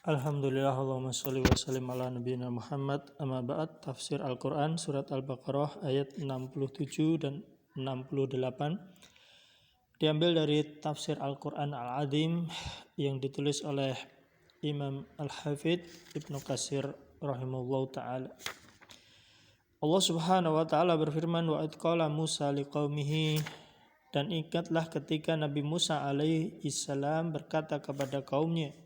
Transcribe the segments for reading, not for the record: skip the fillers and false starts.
Alhamdulillah, Allahumma sholli wa sallim ala nabiyina Muhammad. Amma ba'd. Tafsir Al-Quran surat Al-Baqarah ayat 67 dan 68 diambil dari tafsir Al-Quran Al-Azim yang ditulis oleh Imam Al-Hafidh Ibnu Katsir rahimahullah ta'ala. Allah subhanahu wa ta'ala berfirman, wa idqala Musa liqaumihi, dan ingatlah ketika Nabi Musa alaihi salam berkata kepada kaumnya,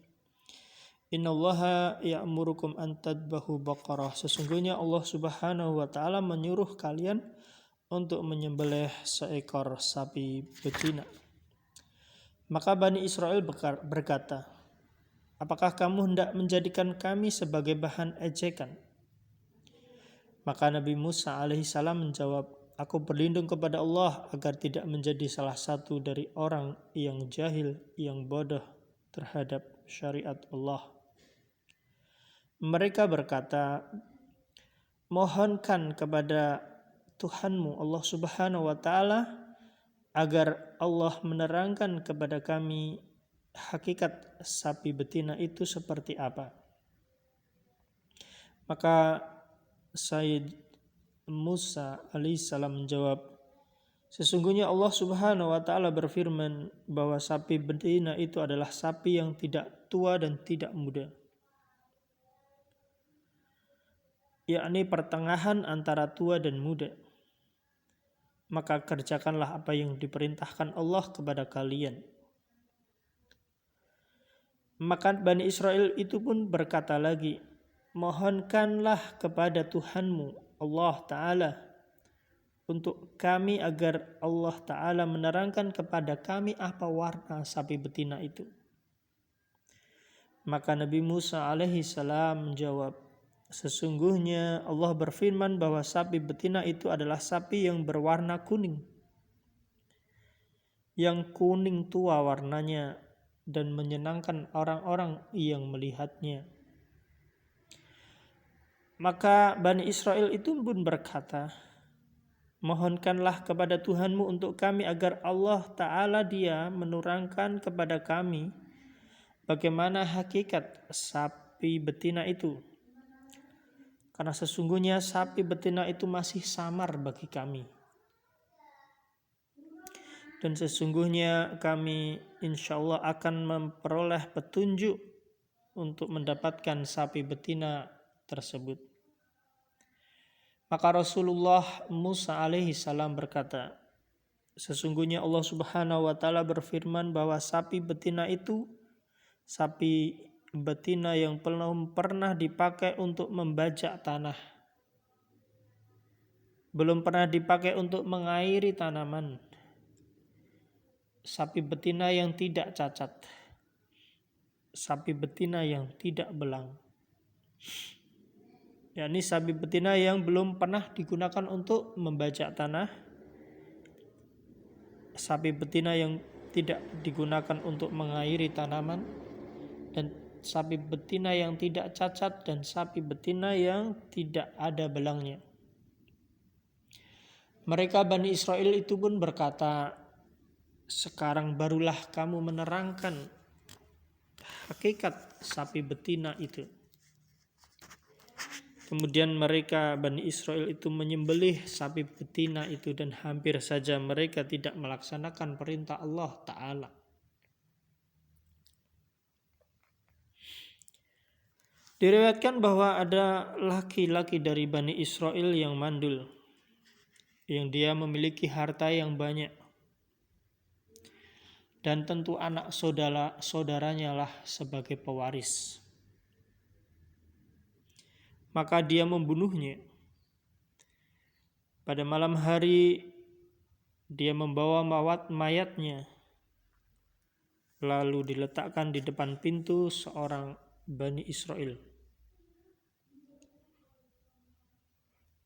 Innallaha ya'murukum an tadbahu baqarah. Sesungguhnya Allah subhanahu wa ta'ala menyuruh kalian untuk menyembelih seekor sapi betina. Maka Bani Israel berkata, apakah kamu hendak menjadikan kami sebagai bahan ejekan? Maka Nabi Musa alaihissalam menjawab, aku berlindung kepada Allah agar tidak menjadi salah satu dari orang yang jahil, yang bodoh terhadap syariat Allah. Mereka berkata, mohonkan kepada Tuhanmu Allah subhanahu wa ta'ala agar Allah menerangkan kepada kami hakikat sapi betina itu seperti apa. Maka Sayyid Musa alaihissalam menjawab, sesungguhnya Allah subhanahu wa ta'ala berfirman bahwa sapi betina itu adalah sapi yang tidak tua dan tidak muda, yakni pertengahan antara tua dan muda. Maka kerjakanlah apa yang diperintahkan Allah kepada kalian. Maka Bani Israel itu pun berkata lagi, mohonkanlah kepada Tuhanmu Allah Ta'ala untuk kami agar Allah Ta'ala menerangkan kepada kami apa warna sapi betina itu. Maka Nabi Musa alaihi salam menjawab, sesungguhnya Allah berfirman bahwa sapi betina itu adalah sapi yang berwarna kuning, yang kuning tua warnanya dan menyenangkan orang-orang yang melihatnya. Maka Bani Israel itu pun berkata, mohonkanlah kepada Tuhanmu untuk kami agar Allah Ta'ala dia menerangkan kepada kami bagaimana hakikat sapi betina itu. Karena sesungguhnya sapi betina itu masih samar bagi kami. Dan sesungguhnya kami insya Allah akan memperoleh petunjuk untuk mendapatkan sapi betina tersebut. Maka Rasulullah Musa alaihi salam berkata, sesungguhnya Allah subhanahu wa ta'ala berfirman bahwa sapi betina itu sapi betina yang belum pernah dipakai untuk membajak tanah, belum pernah dipakai untuk mengairi tanaman, sapi betina yang tidak cacat, sapi betina yang tidak belang, yakni sapi betina yang belum pernah digunakan untuk membajak tanah, sapi betina yang tidak digunakan untuk mengairi tanaman, dan sapi betina yang tidak cacat, dan sapi betina yang tidak ada belangnya. Mereka Bani Israel itu pun berkata, sekarang barulah kamu menerangkan hakikat sapi betina itu. Kemudian mereka Bani Israel itu menyembelih sapi betina itu, dan hampir saja mereka tidak melaksanakan perintah Allah Ta'ala. Diriwayatkan bahwa ada laki-laki dari Bani Israel yang mandul, yang dia memiliki harta yang banyak, dan tentu anak saudaranya lah sebagai pewaris. Maka dia membunuhnya. Pada malam hari dia membawa mayatnya, lalu diletakkan di depan pintu seorang Bani Israel.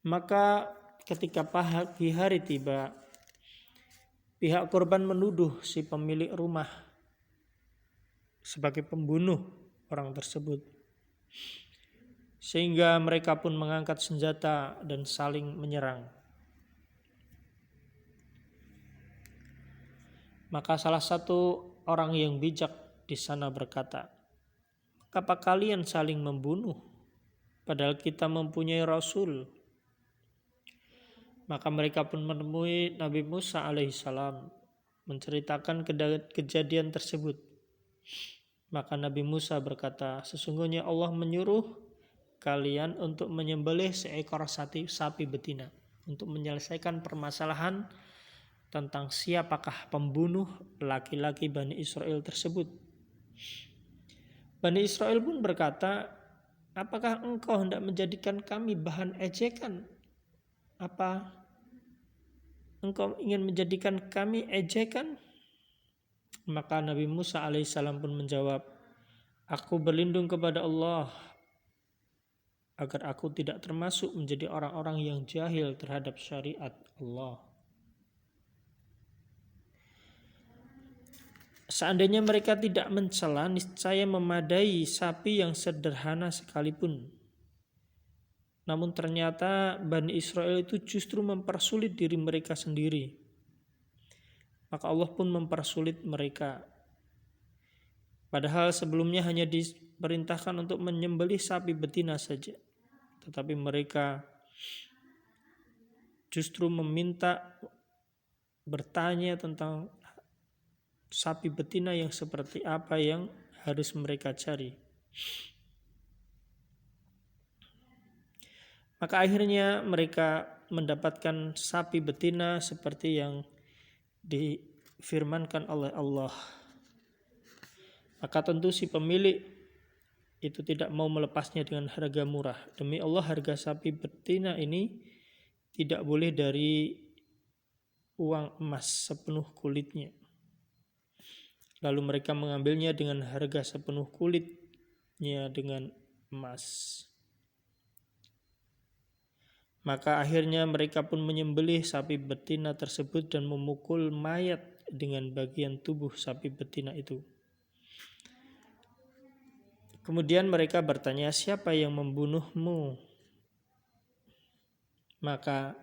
Maka ketika pagi hari tiba, pihak korban menuduh si pemilik rumah sebagai pembunuh orang tersebut, sehingga mereka pun mengangkat senjata dan saling menyerang. Maka salah satu orang yang bijak di sana berkata, apa kalian saling membunuh padahal kita mempunyai Rasul? Maka mereka pun menemui Nabi Musa alaihissalam menceritakan kejadian tersebut. Maka Nabi Musa berkata, sesungguhnya Allah menyuruh kalian untuk menyembelih seekor sapi betina untuk menyelesaikan permasalahan tentang siapakah pembunuh laki-laki Bani Israel tersebut. Bani Israel pun berkata, apakah engkau hendak menjadikan kami bahan ejekan? Apa engkau ingin menjadikan kami ejekan? Maka Nabi Musa alaihissalam pun menjawab, aku berlindung kepada Allah agar aku tidak termasuk menjadi orang-orang yang jahil terhadap syariat Allah. Seandainya mereka tidak mencela, niscaya memadai sapi yang sederhana sekalipun. Namun ternyata Bani Israel itu justru mempersulit diri mereka sendiri. Maka Allah pun mempersulit mereka. Padahal sebelumnya hanya diperintahkan untuk menyembelih sapi betina saja. Tetapi mereka justru meminta bertanya tentang sapi betina yang seperti apa yang harus mereka cari. Maka akhirnya mereka mendapatkan sapi betina seperti yang difirmankan oleh Allah. Maka tentu si pemilik itu tidak mau melepasnya dengan harga murah. Demi Allah, harga sapi betina ini tidak boleh dari uang emas sepenuh kulitnya. Lalu mereka mengambilnya dengan harga sepenuh kulitnya dengan emas. Maka akhirnya mereka pun menyembelih sapi betina tersebut dan memukul mayat dengan bagian tubuh sapi betina itu. Kemudian mereka bertanya, siapa yang membunuhmu? Maka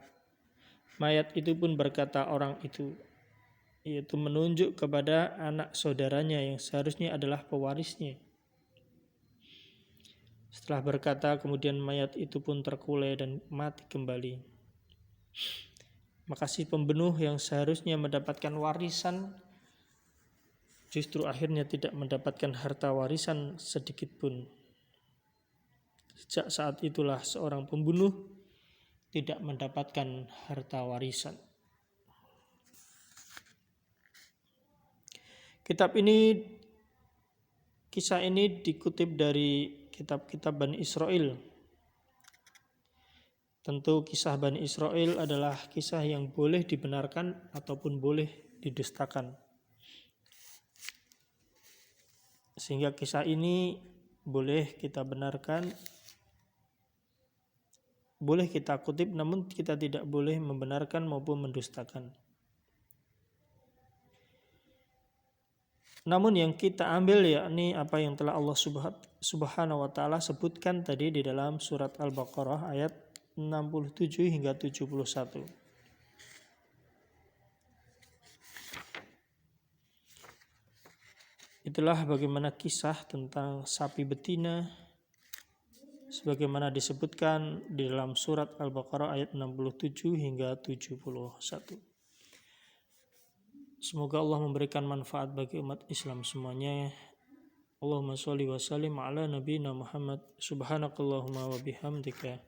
mayat itu pun berkata orang itu, yaitu menunjuk kepada anak saudaranya yang seharusnya adalah pewarisnya. Setelah berkata, kemudian mayat itu pun terkulai dan mati kembali. Maka si pembunuh yang seharusnya mendapatkan warisan justru akhirnya tidak mendapatkan harta warisan sedikit pun. Sejak saat itulah seorang pembunuh tidak mendapatkan harta warisan. Kisah ini dikutip dari kitab-kitab Bani Israel. Tentu kisah Bani Israel adalah kisah yang boleh dibenarkan ataupun boleh didustakan. Sehingga kisah ini boleh kita benarkan, boleh kita kutip, namun kita tidak boleh membenarkan maupun mendustakan. Namun yang kita ambil yakni apa yang telah Allah Subhanahu wa taala sebutkan tadi di dalam surat Al-Baqarah ayat 67 hingga 71. Itulah bagaimana kisah tentang sapi betina sebagaimana disebutkan di dalam surat Al-Baqarah ayat 67 hingga 71. Semoga Allah memberikan manfaat bagi umat Islam semuanya. Allahumma sholli wa sallim ala nabiyina Muhammad. Subhanakallahumma wa bihamdika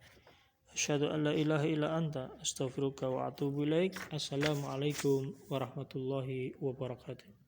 asyhadu an la ilaha illa anta astaghfiruka wa atubu ilaik. Assalamualaikum warahmatullahi wabarakatuh.